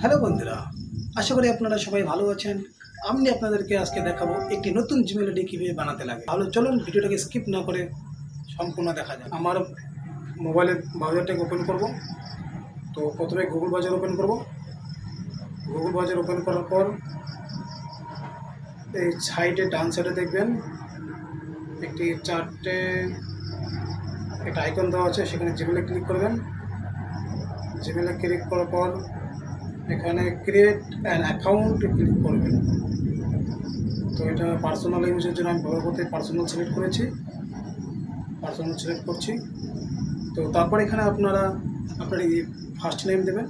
Hello বন্ধুরা, আশা করি আপনারা সবাই ভালো আছেন। আমি আপনাদেরকে আজকে দেখাবো একটি নতুন জিমেল আইডি কীভাবে বানাতে লাগে। তাহলে চলুন ভিডিওটাকে স্কিপ না করে সম্পূর্ণ দেখা যাক। আমার মোবাইলের ব্রাউজারটাকে ওপেন করব। তো প্রথমে গুগল ব্রাউজার ওপেন করব। গুগল ব্রাউজার ওপেন করার পর এই সাইডে ডান সাইডে দেখবেন একটি চারটে একটা আইকন দেওয়া আছে, সেখানে জিমেলে ক্লিক করবেন। জিমেলে ক্লিক করার পর এখানে ক্রিয়েট অ্যান অ্যাকাউন্ট ক্লিক করবেন। তো এটা পার্সোনাল ইউজের জন্য আমি ব্যবহার করতে পার্সোনাল সিলেক্ট করেছি, পার্সোনাল সিলেক্ট করছি। তো তারপর এখানে আপনারা আপনার এই ফার্স্ট নেম দেবেন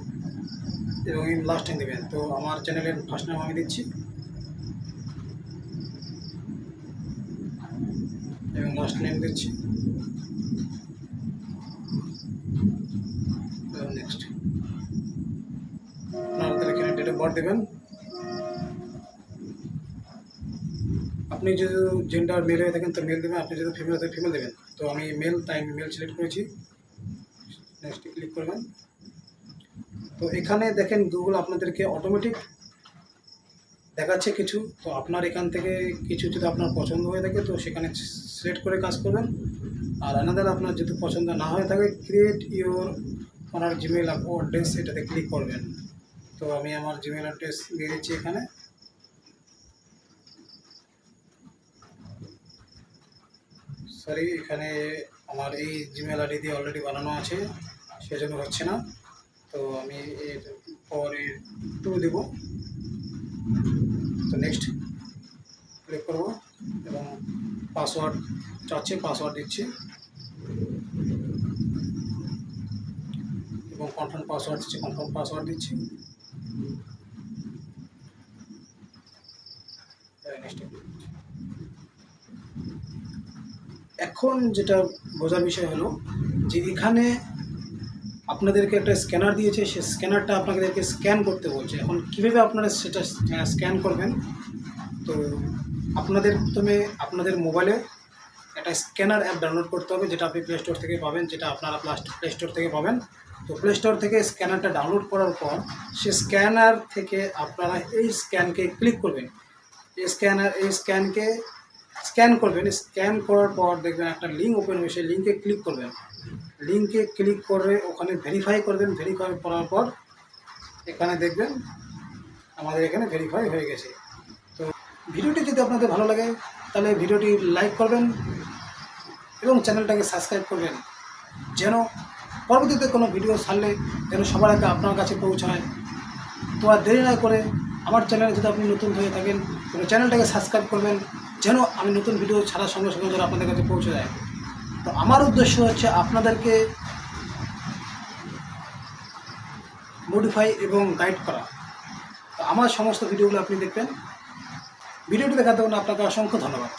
এবং লাস্ট নেম দেবেন। তো আমার চ্যানেলের ফার্স্ট নেম আমি দিচ্ছি এবং লাস্ট নেম দিচ্ছি। নেক্সট আপনারা এখানে ডেট অফ বার্থ দেবেন। আপনি যদি জেন্ডার মেল হয়ে থাকেন তো মেল দেবেন, আপনি যদি ফিমেল হয়ে ফিমেল দেবেন। তো আমি মেল, তাই আমি মেল সিলেক্ট করেছি। নেক্সট ক্লিক করবেন। তো এখানে দেখেন গুগল আপনাদেরকে অটোমেটিক দেখাচ্ছে কিছু। তো আপনার এখান থেকে কিছু যদি আপনার পছন্দ হয়ে থাকে তো সেখানে সিলেক্ট করে কাজ করবেন। আর আনাদার আপনার যদি পছন্দ না হয়ে থাকে create your owner Gmail address, এটাতে ক্লিক করবেন। তো আমি আমার জিমেল অ্যাড্রেস দিয়ে দিচ্ছি এখানে। সরি, এখানে আমার এই জিমেল আইডি দিয়ে অলরেডি বানানো আছে, সেজন্য হচ্ছে না। তো আমি এর পরে টু দেব। তো নেক্সট ক্লিক করব এবং পাসওয়ার্ড চাচ্ছি, পাসওয়ার্ড দিচ্ছি এবং কনফার্ম পাসওয়ার্ড দিচ্ছি, কনফার্ম পাসওয়ার্ড দিচ্ছি। এখন যেটা বোঝার বিষয় হলো যে এখানে আপনাদেরকে একটা স্ক্যানার দিয়েছে, সেই স্ক্যানারটা আপনাদেরকে স্ক্যান করতে বলছে। এখন কীভাবে আপনারা সেটা স্ক্যান করবেন, তো আপনাদের প্রথমে আপনাদের মোবাইলে একটা স্ক্যানার অ্যাপ ডাউনলোড করতে হবে, যেটা আপনি প্লে স্টোর থেকে পাবেন, যেটা আপনারা প্লে স্টোর থেকে পাবেন। তো প্লে স্টোর থেকে স্ক্যানারটা ডাউনলোড করার পর সে স্ক্যানার থেকে আপনারা এই স্ক্যানকে ক্লিক করবেন। এই স্ক্যানকে স্ক্যান করবেন। স্ক্যান করার পর দেখবেন একটা লিঙ্ক ওপেন হবে, সেই লিঙ্কে ক্লিক করবেন। লিঙ্কে ক্লিক করে ওখানে ভেরিফাই করবেন। ভেরিফাই করার পর এখানে দেখবেন আমাদের এখানে ভেরিফাই হয়ে গেছে। তো ভিডিওটি যদি আপনাদের ভালো লাগে তাহলে ভিডিওটি লাইক করবেন এবং চ্যানেলটাকে সাবস্ক্রাইব করবেন, যেন পরবর্তীতে কোনো ভিডিও ছাড়লে যেন সবার আগে আপনার কাছে পৌঁছায়। তো আর দেরি না করে আমার চ্যানেলে যদি আপনি নতুন হয়ে থাকেন তবে চ্যানেলটাকে সাবস্ক্রাইব করবেন, যেন আমি নতুন ভিডিও ছাড়ার সঙ্গে সঙ্গে যেন আপনাদের কাছে পৌঁছে যায়। তো আমার উদ্দেশ্য হচ্ছে আপনাদেরকে মডিফাই এবং গাইড করা। তো আমার সমস্ত ভিডিওগুলো আপনি দেখবেন। ভিডিওটি দেখার জন্য আপনাকে অসংখ্য ধন্যবাদ।